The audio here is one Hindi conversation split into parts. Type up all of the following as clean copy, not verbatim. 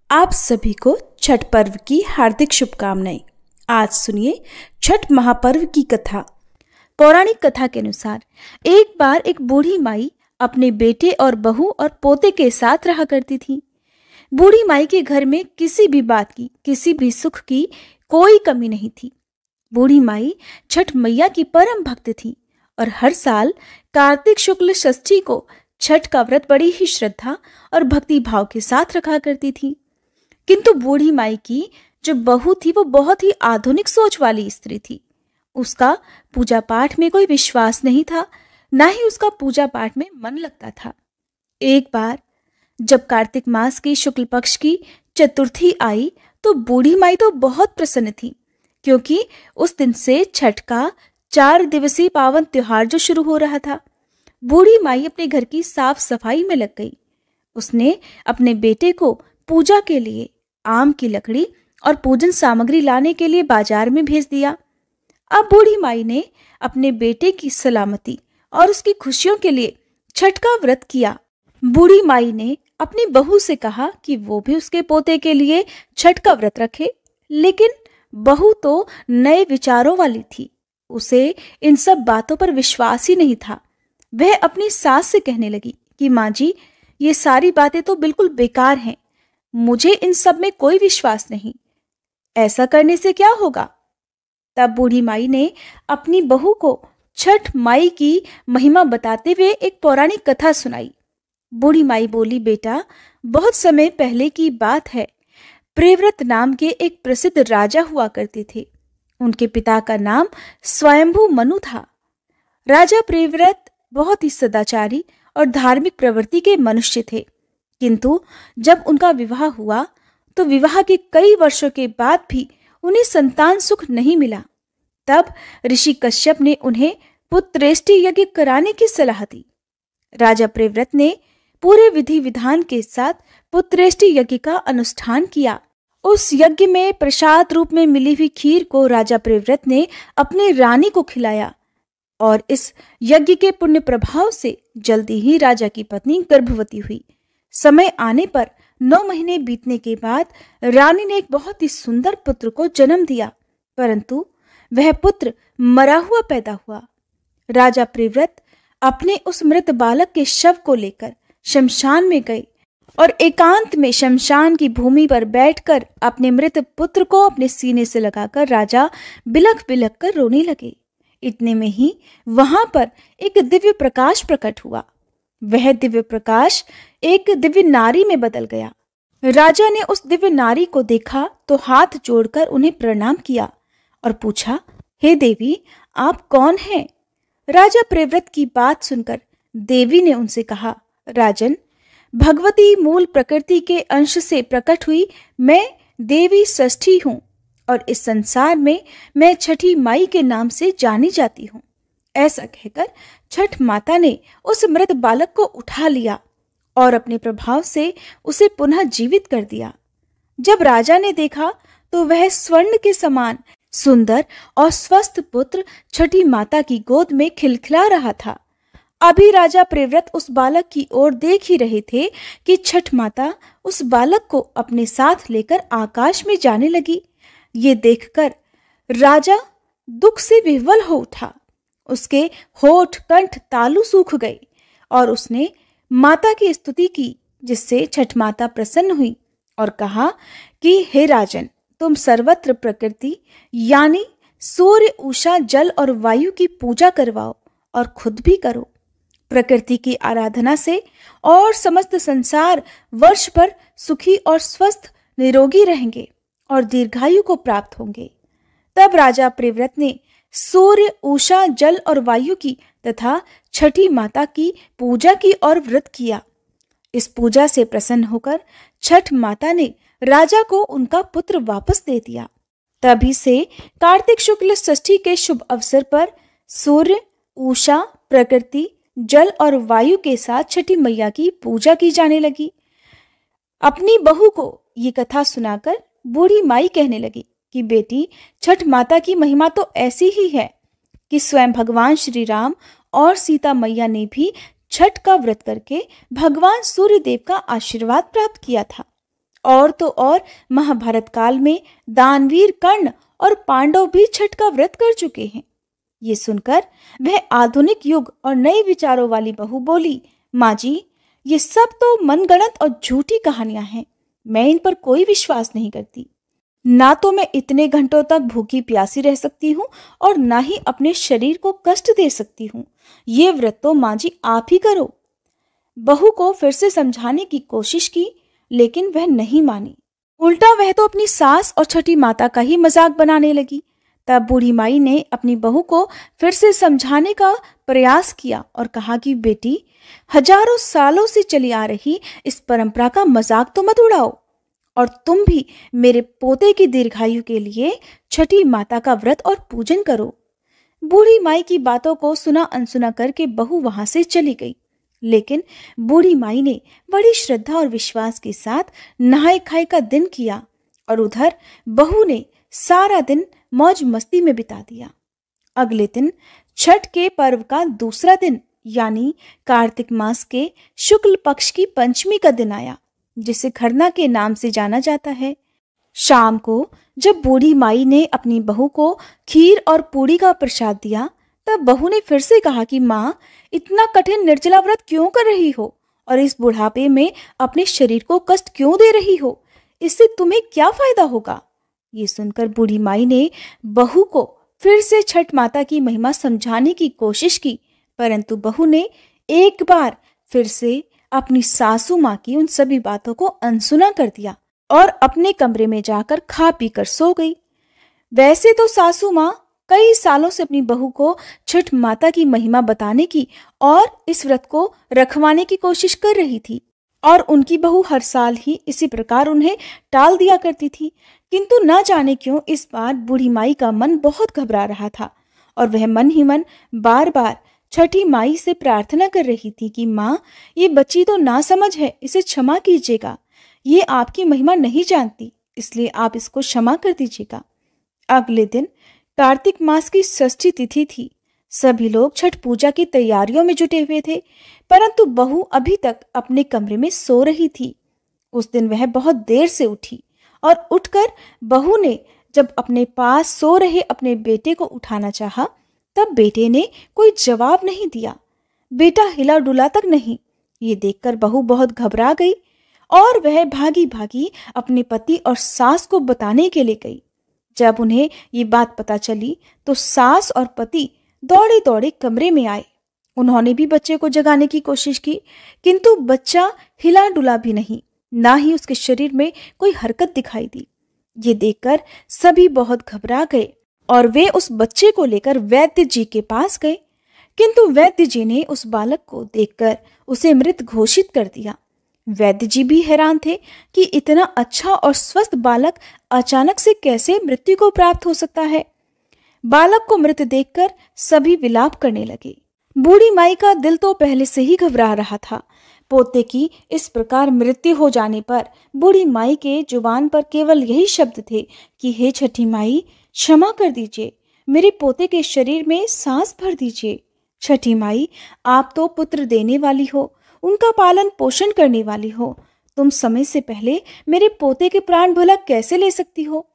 आप सभी को छठ पर्व की हार्दिक शुभकामनाएं। आज सुनिए छठ महापर्व की कथा। पौराणिक कथा के अनुसार एक बार एक बूढ़ी माई अपने बेटे और बहू और पोते के साथ रहा करती थी। बूढ़ी माई के घर में किसी भी बात की, किसी भी सुख की कोई कमी नहीं थी। बूढ़ी माई छठ मैया की परम भक्त थी और हर साल कार्तिक शुक्ल षष्ठी को छठ का व्रत बड़ी ही श्रद्धा और भक्ति भाव के साथ रखा करती थी। किंतु बूढ़ी माई की जो बहू थी वो बहुत ही आधुनिक सोच वाली स्त्री थी। उसका पूजा पाठ में कोई विश्वास नहीं था, ना ही उसका पूजा पाठ में मन लगता था। एक बार जब कार्तिक मास की शुक्ल पक्ष की चतुर्थी आई तो बूढ़ी माई तो बहुत प्रसन्न थी, क्योंकि उस दिन से छठ का 4 दिवसीय पावन त्योहार जो शुरू हो रहा था। बूढ़ी माई अपने घर की साफ सफाई में लग गई। उसने अपने बेटे को पूजा के लिए आम की लकड़ी और पूजन सामग्री लाने के लिए बाजार में भेज दिया। अब बूढ़ी माई ने अपने बेटे की सलामती और उसकी खुशियों के लिए छठ का व्रत किया। बूढ़ी माई ने अपनी बहू से कहा कि वो भी उसके पोते के लिए छठ का व्रत रखे, लेकिन बहू तो नए विचारों वाली थी। उसे इन सब बातों पर विश्वास ही नहीं था। वह अपनी सास से कहने लगी कि माँ जी, ये सारी बातें तो बिल्कुल बेकार हैं, मुझे इन सब में कोई विश्वास नहीं। ऐसा करने से क्या होगा? तब बूढ़ी माई ने अपनी बहू को छठ माई की महिमा बताते हुए एक पौराणिक कथा सुनाई। बूढ़ी माई बोली, बेटा, बहुत समय पहले की बात है। प्रियव्रत नाम के एक प्रसिद्ध राजा हुआ करते थे। उनके पिता का नाम स्वयंभू मनु था। राजा प्रियव्रत बहुत ही सदाचारी और धार्मिक प्रवृत्ति के मनुष्य थे, किंतु जब उनका विवाह हुआ तो विवाह के कई वर्षों के बाद भी उन्हें संतान सुख नहीं मिला। तब ऋषि कश्यप ने उन्हें पुत्रेष्टि यज्ञ कराने की सलाह दी। राजा प्रियव्रत ने पूरे विधि विधान के साथ पुत्रेष्टि यज्ञ का अनुष्ठान किया। उस यज्ञ में प्रसाद रूप में मिली हुई खीर को राजा प्रियव्रत ने अपनी रानी को खिलाया और इस यज्ञ के पुण्य प्रभाव से जल्दी ही राजा की पत्नी गर्भवती हुई। समय आने पर 9 महीने बीतने के बाद रानी ने एक बहुत ही सुंदर पुत्र को जन्म दिया, परंतु वह पुत्र मरा हुआ पैदा हुआ। राजा प्रियव्रत अपने उस मृत बालक के शव को लेकर शमशान में गए और एकांत में शमशान की भूमि पर बैठकर अपने मृत पुत्र को अपने सीने से लगाकर राजा बिलख बिलख कर रोने लगे। इतने में ही वहां पर एक दिव्य प्रकाश प्रकट हुआ। वह दिव्य प्रकाश एक दिव्य नारी में बदल गया। राजा ने उस दिव्य नारी को देखा तो हाथ जोड़कर उन्हें प्रणाम किया और पूछा, हे देवी, आप कौन हैं? राजा प्रियव्रत की बात सुनकर देवी ने उनसे कहा, राजन, भगवती मूल प्रकृति के अंश से प्रकट हुई मैं देवी षष्ठी हूँ और इस संसार में मैं छठी माई के नाम से जानी जाती हूँ। ऐसा कहकर छठ माता ने उस मृत बालक को उठा लिया और अपने प्रभाव से उसे पुनः जीवित कर दिया। जब राजा ने देखा तो वह स्वर्ण के समान सुंदर और स्वस्थ पुत्र छठी माता की गोद में खिलखिला रहा था। अभी राजा प्रियव्रत उस बालक की ओर देख ही रहे थे कि छठ माता उस बालक को अपने साथ लेकर आकाश में जाने लगी। ये देखकर राजा दुख से विह्वल हो उठा। उसके होठ कंठ तालु सूख गए और उसने माता की स्तुति की, जिससे छठ माता प्रसन्न हुई और कहा कि हे राजन, तुम सर्वत्र प्रकृति यानी सूर्य, उषा, जल और वायु की पूजा करवाओ और खुद भी करो। प्रकृति की आराधना से और समस्त संसार वर्ष भर सुखी और स्वस्थ निरोगी रहेंगे और दीर्घायु को प्राप्त होंगे। तब राजा प्रियव्रत ने सूर्य, उषा, जल और वायु की तथा छठी माता की पूजा की और व्रत किया। इस पूजा से प्रसन्न होकर छठ माता ने राजा को उनका पुत्र वापस दे दिया। तभी से कार्तिक शुक्ल षष्ठी के शुभ अवसर पर सूर्य, उषा, प्रकृति, जल और वायु के साथ छठी मैया की पूजा की जाने लगी। अपनी बहू को ये कथा सुनाकर बूढ़ी माई कहने लगी कि बेटी, छठ माता की महिमा तो ऐसी ही है कि स्वयं भगवान श्री राम और सीता मैया ने भी छठ का व्रत करके भगवान सूर्य देव का आशीर्वाद प्राप्त किया था और तो और महाभारत काल में दानवीर कर्ण और पांडव भी छठ का व्रत कर चुके हैं। ये सुनकर वह आधुनिक युग और नए विचारों वाली बहू बोली, माँ जी, ये सब तो मनगढ़ंत और झूठी कहानियां हैं। मैं इन पर कोई विश्वास नहीं करती। ना तो मैं इतने घंटों तक भूखी प्यासी रह सकती हूँ और ना ही अपने शरीर को कष्ट दे सकती हूँ। ये व्रत तो माँ जी आप ही करो। बहू को फिर से समझाने की कोशिश की, लेकिन वह नहीं मानी। उल्टा वह तो अपनी सास और छठी माता का ही मजाक बनाने लगी। तब बूढ़ी माई ने अपनी बहू को फिर से समझाने का प्रयास किया और कहा कि बेटी, हजारों सालों से चली आ रही इस परंपरा का मजाक तो मत उड़ाओ, और तुम भी मेरे पोते की दीर्घायु के लिए छठी माता का व्रत और पूजन करो। बूढ़ी माई की बातों को सुना अनसुना करके बहू वहां से चली गई। लेकिन बूढ़ी माई ने बड़ी श्रद्धा और विश्वास के साथ नहाए खाए का दिन किया और उधर बहू ने सारा दिन मौज मस्ती में बिता दिया। अगले दिन छठ के पर्व का दूसरा दिन यानी कार्तिक मास के शुक्ल पक्ष की पंचमी का दिन आया, जिसे खरना के नाम से जाना जाता है। शाम को जब बूढ़ी माई ने अपनी बहू को खीर और पूड़ी का प्रसाद दिया, तब बहू ने फिर से कहा कि माँ, इतना कठिन निर्जला व्रत क्यों कर रही हो और इस बुढ़ापे में अपने शरीर को कष्ट क्यों दे रही हो? इससे तुम्हें क्या फायदा होगा? ये सुनकर बूढ़ी माई ने बहू को फिर से छठ माता की महिमा समझाने की कोशिश की, परंतु बहू ने एक बार फिर से अपनी सासू माँ की उन सभी बातों को अनसुना कर दिया और अपने कमरे में जाकर खा पी कर सो गई। वैसे तो सासू माँ कई सालों से अपनी बहू को छठ माता की महिमा बताने की और इस व्रत को रखवाने की कोशिश कर रही थी, और उनकी बहू हर साल ही इसी प्रकार उन्हें टाल दिया करती थी। किंतु न जाने क्यों इस बार बूढ़ी माई का मन बहुत घबरा रहा था और वह मन ही मन बार बार छठी माई से प्रार्थना कर रही थी कि माँ, ये बच्ची तो नासमझ है, इसे क्षमा कीजिएगा। ये आपकी महिमा नहीं जानती, इसलिए आप इसको क्षमा कर दीजिएगा। अगले दिन कार्तिक मास की षष्ठी तिथि थी। सभी लोग छठ पूजा की तैयारियों में जुटे हुए थे, परंतु बहू अभी तक अपने कमरे में सो रही थी। उस दिन वह बहुत देर से उठी और उठकर बहू ने जब अपने पास सो रहे अपने बेटे को उठाना चाहा, तब बेटे ने कोई जवाब नहीं दिया। बेटा हिला डुला तक नहीं। ये देखकर बहू बहुत घबरा गई और वह भागी भागी अपने पति और सास को बताने के लिए गई। जब उन्हें ये बात पता चली तो सास और पति दौड़े दौड़े कमरे में आए। उन्होंने भी बच्चे को जगाने की कोशिश की, किंतु बच्चा हिला डुला भी नहीं, ना ही उसके शरीर में कोई हरकत दिखाई दी। ये देखकर सभी बहुत घबरा गए और वे उस बच्चे को लेकर वैद्य जी के पास गए, किंतु वैद्य जी ने उस बालक को देखकर उसे मृत घोषित कर दिया। वैद्य जी भी हैरान थे कि इतना अच्छा और स्वस्थ बालक अचानक से कैसे मृत्यु को प्राप्त हो सकता है। बालक को मृत देखकर सभी विलाप करने लगे। बूढ़ी माई का दिल तो पहले से ही घबरा रहा था। पोते की इस प्रकार मृत्यु हो जाने पर बूढ़ी माई के जुबान पर केवल यही शब्द थे कि हे छठी माई, क्षमा कर दीजिए, मेरे पोते के शरीर में सांस भर दीजिए। छठी माई, आप तो पुत्र देने वाली हो, उनका पालन पोषण करने वाली हो। तुम समय से पहले मेरे पोते के प्राण भला कैसे ले सकती हो?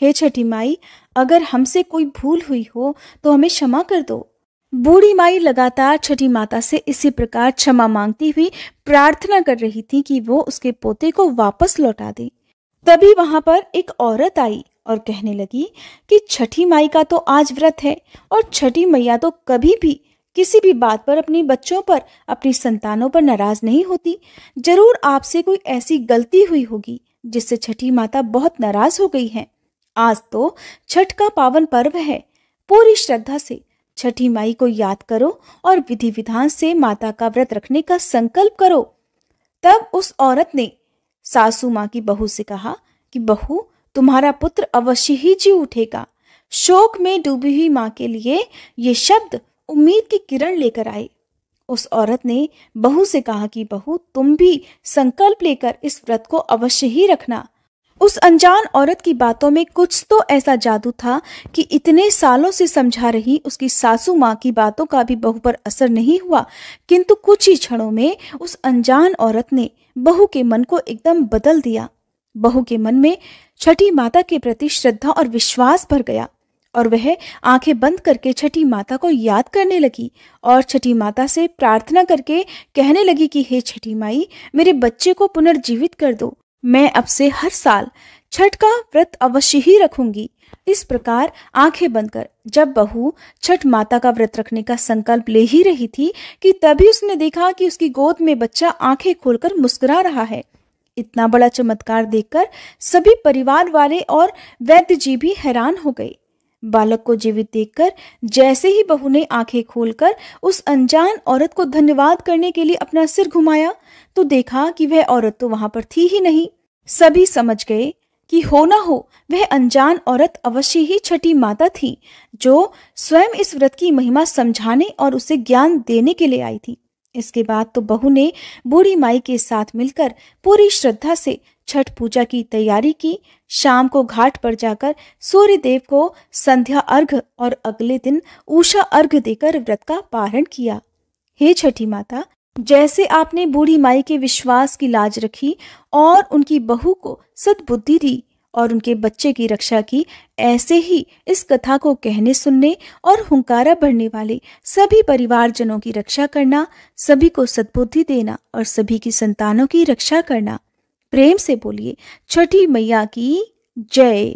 हे छठी माई, अगर हमसे कोई भूल हुई हो तो हमें क्षमा कर दो। बूढ़ी माई लगातार छठी माता से इसी प्रकार क्षमा मांगती हुई प्रार्थना कर रही थी कि वो उसके पोते को वापस लौटा दे। तभी वहां पर एक औरत आई और कहने लगी कि छठी माई का तो आज व्रत है और छठी मैया तो कभी भी किसी भी बात पर अपने बच्चों पर, अपनी संतानों पर नाराज नहीं होती। जरूर आपसे कोई ऐसी गलती हुई होगी जिससे छठी माता बहुत नाराज हो गई हैं। आज तो छठ का पावन पर्व है। पूरी श्रद्धा से छठी माई को याद करो और विधि विधान से माता का व्रत रखने का संकल्प करो। तब उस औरत ने सासू माँ की बहू से कहा कि बहू, तुम्हारा पुत्र अवश्य ही जी उठेगा। शोक में डूबी हुई माँ के लिए ये शब्द उम्मीद की किरण लेकर आए। उस औरत ने बहू से कहा कि बहू, तुम भी संकल्प लेकर इस व्रत को अवश्य ही रखना। उस अनजान औरत की बातों में कुछ तो ऐसा जादू था कि इतने सालों से समझा रही उसकी सासू माँ की बातों का भी बहू पर असर नहीं हुआ, किंतु कुछ ही क्षणों में उस अनजान औरत ने बहू के मन को एकदम बदल दिया। बहू के मन में छठी माता के प्रति श्रद्धा और विश्वास भर गया और वह आंखें बंद करके छठी माता को याद करने लगी और छठी माता से प्रार्थना करके कहने लगी कि हे छठी माई, मेरे बच्चे को पुनर्जीवित कर दो। मैं अब से हर साल छठ का व्रत अवश्य ही रखूंगी। इस प्रकार आंखें बंद कर जब बहू छठ माता का व्रत रखने का संकल्प ले ही रही थी कि तभी उसने देखा कि उसकी गोद में बच्चा आंखें खोलकर मुस्कुरा रहा है। इतना बड़ा चमत्कार देखकर सभी परिवार वाले और वैद्य जी भी हैरान हो गए। बालक को जीवित देखकर जैसे ही बहू ने आंखें खोलकर उस अनजान औरत को धन्यवाद करने के लिए अपना सिर घुमाया तो देखा कि वह औरत तो वहां पर थी ही नहीं। सभी समझ गए कि हो ना हो वह अनजान औरत अवश्य ही छठी माता थी, जो स्वयं इस व्रत की महिमा समझाने और उसे ज्ञान देने के लिए आई थी। इसके बाद तो बहू ने बूढ़ी माई के साथ मिलकर पूरी श्रद्धा से छठ पूजा की तैयारी की। शाम को घाट पर जाकर सूर्य देव को संध्या अर्घ और अगले दिन उषा अर्घ देकर व्रत का पारण किया। हे छठी माता, जैसे आपने बूढ़ी माई के विश्वास की लाज रखी और उनकी बहू को सद्बुद्धि दी और उनके बच्चे की रक्षा की, ऐसे ही इस कथा को कहने सुनने और हुंकारा भरने वाले सभी परिवारजनों की रक्षा करना, सभी को सद्बुद्धि देना और सभी की संतानों की रक्षा करना। प्रेम से बोलिए छठी मैया की जय।